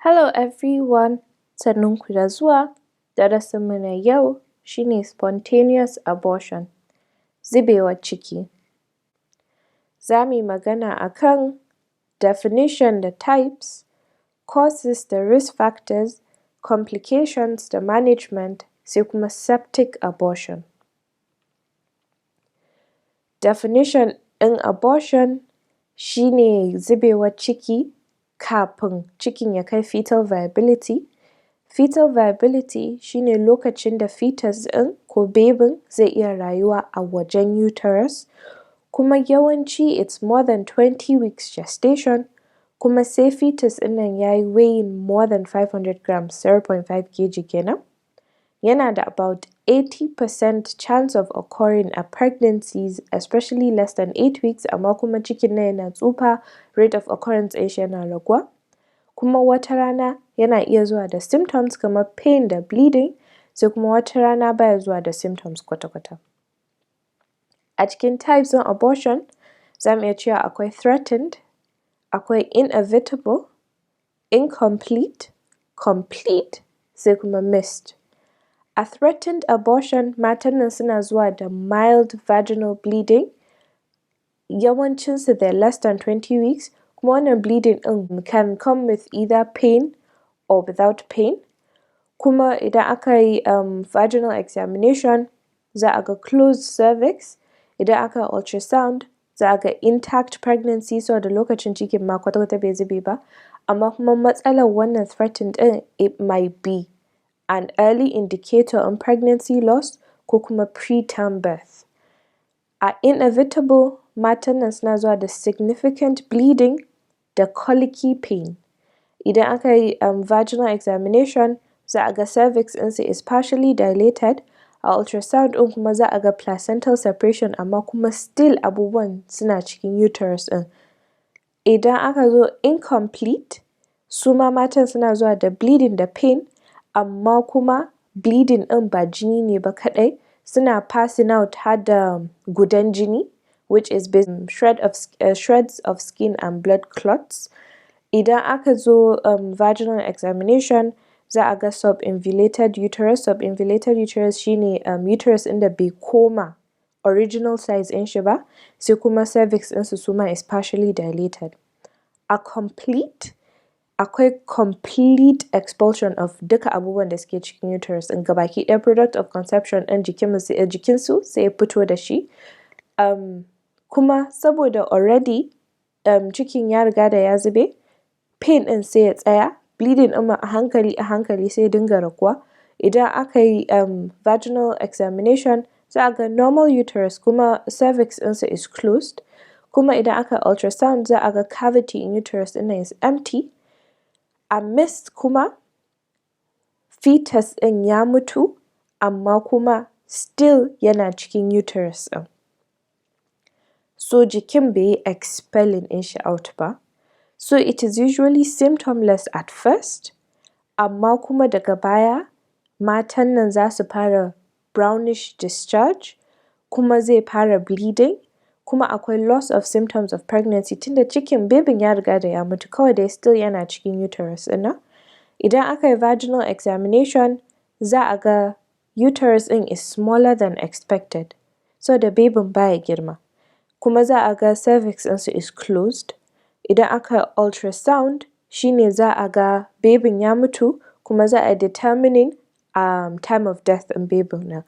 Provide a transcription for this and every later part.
Hello everyone, sannunku da zuwa. Darasinmu na yau shine spontaneous abortion, zubewar ciki. Za mu yi magana akan definition da types, causes da risk factors, complications da management, sai kuma septic abortion. Definition ɗin abortion shine zubewar ciki kafin cikin ya kai fetal viability. Fetal viability shine lokacin da fetus ɗin ko babyn zai iya rayuwa a wajen uterus, kuma yawanci it's more than 20 weeks gestation, kuma sai fetus ɗin nan yayi weighing more than 500 grams, 0.5 kg kenan. Yana da about 80% chance of occurring a pregnancies, especially less than 8 weeks, amma kuma cikin nan yana tsufa, rate of occurrence ɗin shi yana raguwa. Kuma wata rana yana iya zuwa da symptoms kamar pain da bleeding, sai kuma wata rana baya zuwa da symptoms kwata-kwata. A cikin types ɗin abortion, za mu iya cewa akwai threatened, akwai inevitable, incomplete, complete, sai kuma missed. A threatened abortion, matan nan suna zuwa da mild vaginal bleeding, yawancinsu they're less than 20 weeks, kuma wannan bleeding ɗin can come with either pain or without pain. Kuma idan aka yi vaginal examination, za a ga closed cervix, idan aka yi ultrasound, za a ga intact pregnancy, so da lokacin cikin ma kwata-kwata bai zube ba. Amma kuma matsalar wannan threatened ɗin, it might be an early indicator on pregnancy loss ko kuma preterm birth. A inevitable, matan nan suna zuwa da significant bleeding da colicky pain. Idan aka yi vaginal examination, za a ga cervix ɗinsu is partially dilated, a ultrasound ɗin kuma za a ga placental separation, amma kuma still abubuwan suna cikin uterus ɗin. Idan aka zo incomplete, su ma matan suna zuwa da bleeding da pain, amma kuma bleeding ɗin ba jini ne ba kaɗai, suna passing out har da gudan jini, which is shreds of skin and blood clots. Idan aka zo vaginal examination, za a ga subinvulated uterus. Subinvulated uterus shine uterus ɗin da bai koma original size ɗin shi ba, sai kuma cervix ɗinsu su ma is partially dilated. A complete, akwai complete expulsion of duka abubuwan da suke cikin uterus ɗin, gabaki ɗaya product of conception ɗin jikinsu sai ya fito da shi. Kuma saboda already cikin ya riga da ya zube, pain ɗin sai ya tsaya, bleeding ɗin ma a hankali sai ya dinga raguwa. Idan aka yi vaginal examination, za a ga normal uterus kuma cervix ɗinsa is closed. Kuma idan aka yi ultrasound, za a ga cavity in uterus ɗin nan is empty. A missed kuma, fetus ɗin ya mutu, amma kuma still yana cikin uterus ɗin. So jikin bai yi expelling ɗin shi out ba. So it is usually symptomless at first, amma kuma daga baya matan nan za su fara brownish discharge, kuma zai fara bleeding, kuma akwai loss of symptoms of pregnancy tunda cikin babyn ya riga da ya mutu, kawai dai still yana cikin uterus ɗin nan. Idan aka yi vaginal examination, za a ga uterus ɗin is smaller than expected, so da babyn baya girma. Kuma za a ga cervix ɗinsu is closed. Idan aka yi ultrasound, shine za a ga babyn ya mutu, kuma za a determining time of death ɗin babyn nan.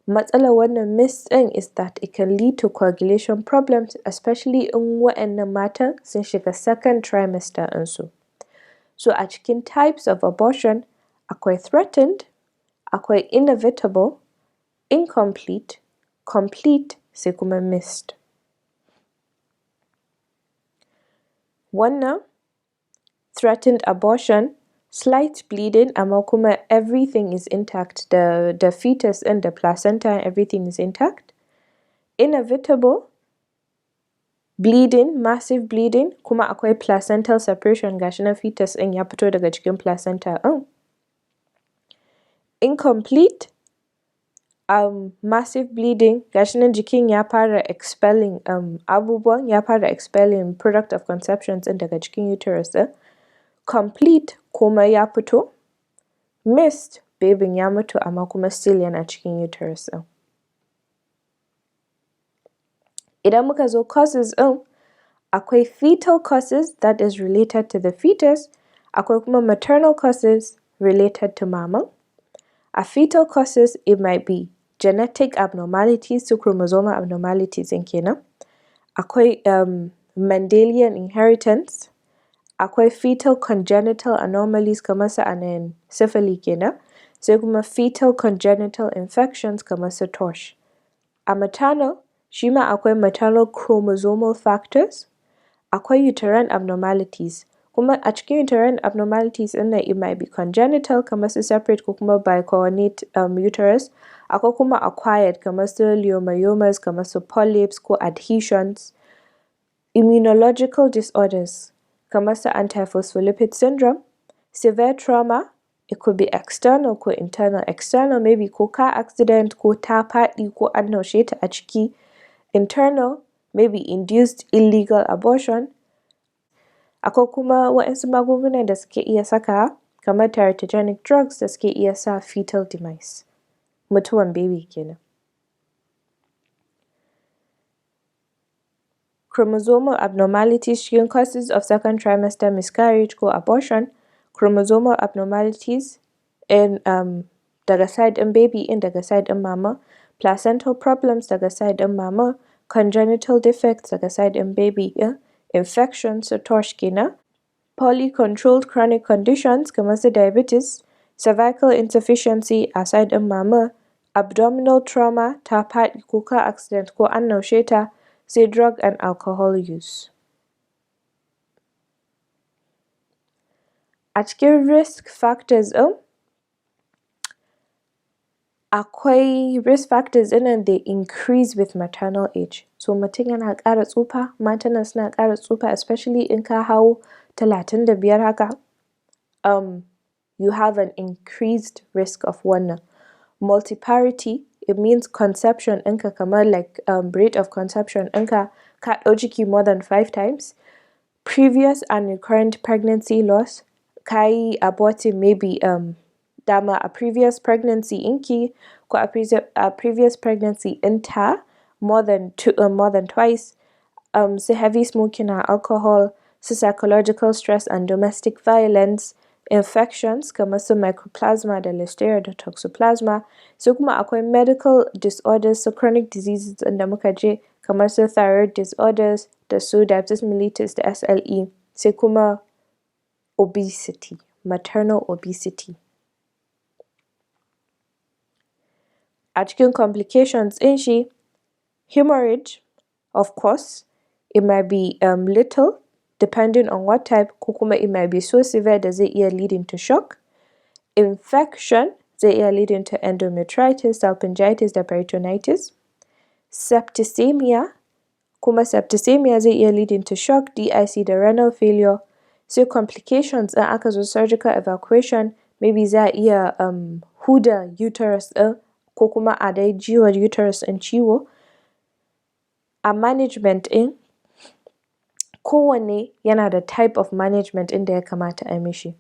Matsalar wannan missed ɗin is that it can lead to coagulation problems, especially in waɗannan matan sun shiga second trimester ɗinsu. So a cikin types of abortion, akwai threatened, akwai inevitable, incomplete, complete, sai kuma missed. Wannan threatened abortion, slight bleeding, amma kuma everything is intact, the fetus and the placenta and everything is intact. Inevitable, bleeding, massive bleeding, kuma akwai placental separation, gashi nan fetus ɗin ya fito daga cikin placenta ɗin. Incomplete, massive bleeding, gashi nan jikin ya fara expelling abubuwan, ya fara expelling product of conception ɗin daga cikin uterus ɗin. complete komai ya fito, missed babyn ya mutu amma kuma still yana cikin uterus ɗin. Idan muka zo causes ɗin, akwai fetal causes that is related to the fetus, akwai kuma maternal causes related to maman. A fetal causes, it might be genetic abnormalities su chromosomal abnormalities ɗin kenan. Akwai Mendelian inheritance, akwai fetal congenital anomalies kamar su anencephaly kenan, sai kuma fetal congenital infections kamar su TORCH. A maternal, shi ma akwai maternal chromosomal factors, akwai uterine abnormalities, kuma a cikin uterine abnormalities ɗin nan it might be congenital kamar su separate ko kuma bicoordinate uterus, akwai kuma acquired kamar su leiomyomas, kamar su polyps ko adhesions. Immunological disorders kamar su antiphospholipid syndrome, severe trauma, it could be external ko internal. External maybe ko car accident ko ta faɗi ko an naushe ta a ciki. Internal maybe induced illegal abortion. Akwai kuma waɗansu magungunan da suke iya sakawa kamar teratogenic drugs da suke iya sa fetal demise, mutuwan baby kenan. Chromosomal abnormalities cikin causes of second trimester miscarriage ko abortion, chromosomal abnormalities in daga side ɗin baby ɗin daga side ɗin mama, placental problems daga side ɗin mama, congenital defects daga side ɗin baby ɗin, infections su TORCH kenan, poorly controlled chronic conditions kamar su diabetes, cervical insufficiency a side ɗin mama, abdominal trauma ta faɗi ko car accident ko an naushe ta, sai drug and alcohol use. A cikin risk factors ɗin, akwai risk factors ɗin nan they increase with maternal age. So mutum yana ƙara tsufa, matan nan suna ƙara tsufa especially in ka hau 35 haka, you have an increased risk of wannan. Multiparity, it means conception ɗinka kamar like rate of conception ɗinka ka ɗau ciki more than 5 times. Previous and recurrent pregnancy loss, ka yi aborting maybe dama a previous pregnancy ɗinki ko a previous pregnancy ɗinta more than twice. Sai heavy smoking and alcohol, su psychological stress and domestic violence, infections kamar su mycoplasma da listeria da toxoplasma, sai kuma akwai medical disorders su chronic diseases ɗin da muka je kamar su thyroid disorders da su diabetes mellitus da SLE, sai kuma obesity, maternal obesity. A cikin complications ɗin shi, hemorrhage, of course, it might be little depending on what type ko kuma it might be so severe da zai iya leading to shock. Infection zai iya leading to endometritis, salpingitis da peritonitis. Septicemia, kuma septicemia zai iya leading to shock, DIC da renal failure. Sai complications ɗin aka zo surgical evacuation, maybe za a iya huda uterus ɗin ko kuma a dai ji wa uterus ɗin ciwo. A management ɗin, kowanne yana da type of management ɗin da ya kamata a mishi.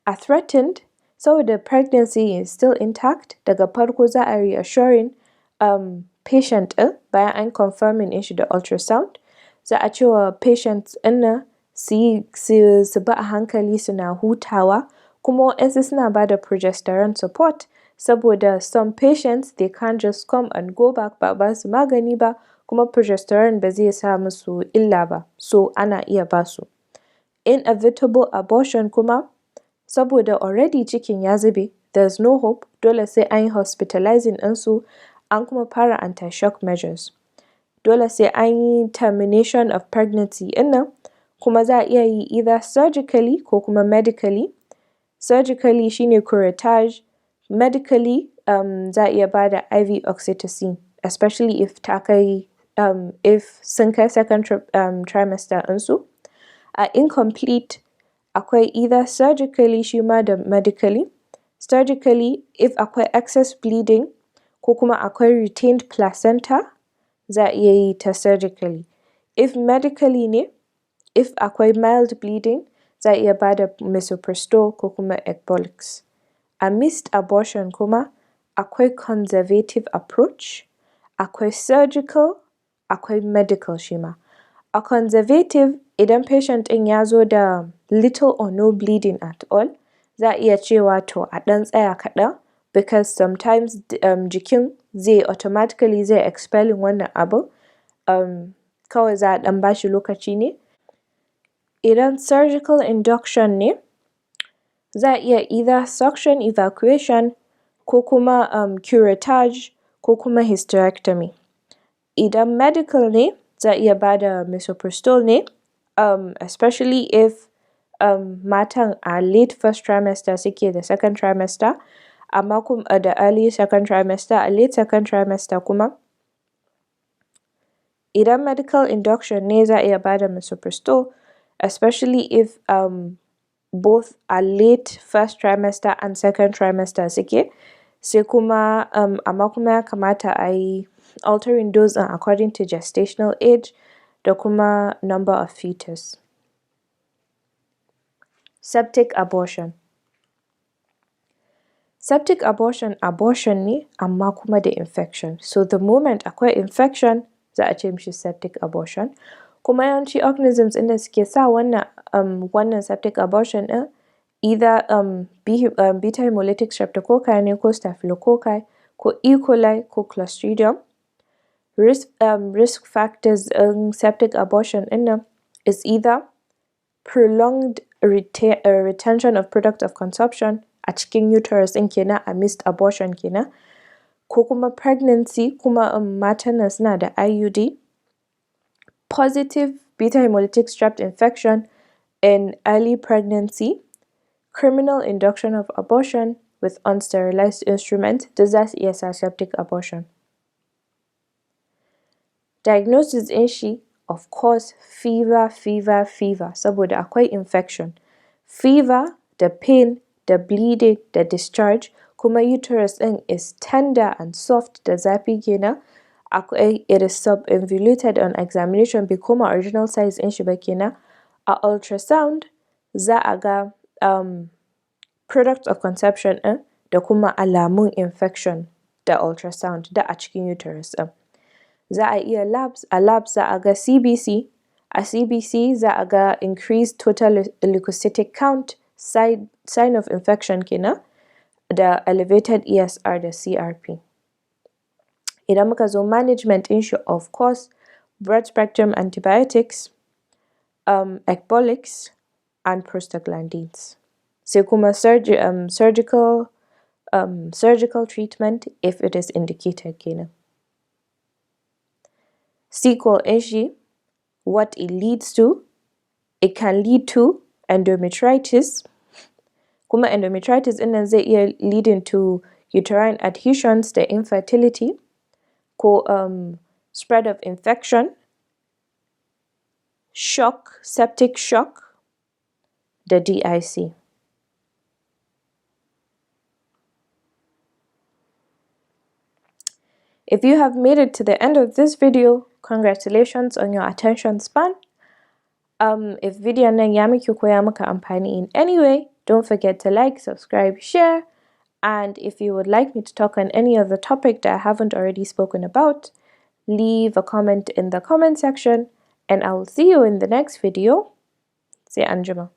A threatened, saboda pregnancy is still intact, daga farko za a reassuring patient ɗin bayan an confirming ɗin shi da ultrasound. Za a ce wa patients ɗin nan su bi a hankali suna hutawa, kuma waɗansu suna ba da progesterone support saboda some patients they can't just come and go back ba ba su magani ba, kuma progesterone ba zai sa musu illa ba, so ana iya ba su. Inevitable abortion kuma, saboda already cikin ya zube, there's no hope, dole sai an yi hospitalizing ɗinsu, an kuma fara anti-shock measures. Dole sai an yi termination of pregnancy ɗin nan, kuma za a iya yi either surgically ko kuma medically. Surgically shine curettage, medically za a iya ba da IV oxytocin, especially if ta kai if sun kai second trimester ɗinsu. A incomplete, akwai either surgically shi ma da medically. Surgically, if akwai excess bleeding ko kuma akwai retained placenta, za a iya yi ta surgically. If medically ne, if akwai mild bleeding, za a iya bada misoprostol ko kuma ecbolics. A missed abortion kuma akwai conservative approach, akwai surgical, akwai medical shima. A conservative, idan patient ɗin ya zo da little or no bleeding at all, za a iya cewa to a ɗan tsaya kaɗan, because sometimes jikin zai automatically zai expelling wannan abu, kawai za a ɗan bashi lokaci ne. Idan surgical induction ne, za a iya either suction evacuation ko kuma curettage ko kuma hysterectomy. Idan medical ne, za a iya bada misoprostol ne, especially if matan a late first trimester suke da second trimester, amma kuma da early second trimester, a late second trimester kuma idan medical induction ne za a iya bada misoprostol, especially if both a late first trimester and second trimester suke, sai kuma amma kuma ya kamata a yi altering dose according to gestational age da kuma number of fetus. Septic abortion. Septic abortion ne amma kuma da infection. So the moment akwai infection za a ce mishi septic abortion. Kuma yawanci organisms ɗin da suke sa wannan septic abortion ɗin either beta hemolytic streptococci ne ko staphylococci ko E. coli ko clostridium. Risk factors in septic abortion ɗin nan is either prolonged retention of product of consumption a cikin uterus ɗin kenan, a missed abortion kenan, ko kuma pregnancy kuma matan nan suna da IUD, positive beta hemolytic strep infection in early pregnancy, criminal induction of abortion with unsterilized instrument, duk za su iya sa septic abortion. Diagnosis ɗin shi, of course, fever saboda akwai infection. Fever da pain da bleeding da discharge, kuma uterus ɗin is tender and soft da zafi kenan. It is subinvoluted on examination, bai koma original size ɗin shi ba kenan. A ultrasound za a ga product of conception ɗin da kuma alamun infection da ultrasound da a cikin uterus ɗin. Za a iya labs, a labs za a ga CBC, a CBC za a ga increased total leukocytic count, sign of infection kenan, da elevated ESR da CRP. Idan muka zo management ɗin shi, of course, broad spectrum antibiotics, ecbolics and prostaglandins. Sai kuma surgical treatment if it is indicated kenan. Sequel ɗin shi, what it leads to, it can lead to endometritis, kuma endometritis ɗin nan zai iya leading to uterine adhesions da infertility, ko spread of infection, shock, septic shock da DIC. If you have made it to the end of this video, congratulations on your attention span. If video nan ya miki ko ya maka amfani in any way, don't forget to like, subscribe, share, and if you would like me to talk on any other topic that I haven't already spoken about, leave a comment in the comment section, and I will see you in the next video. Sai anjima.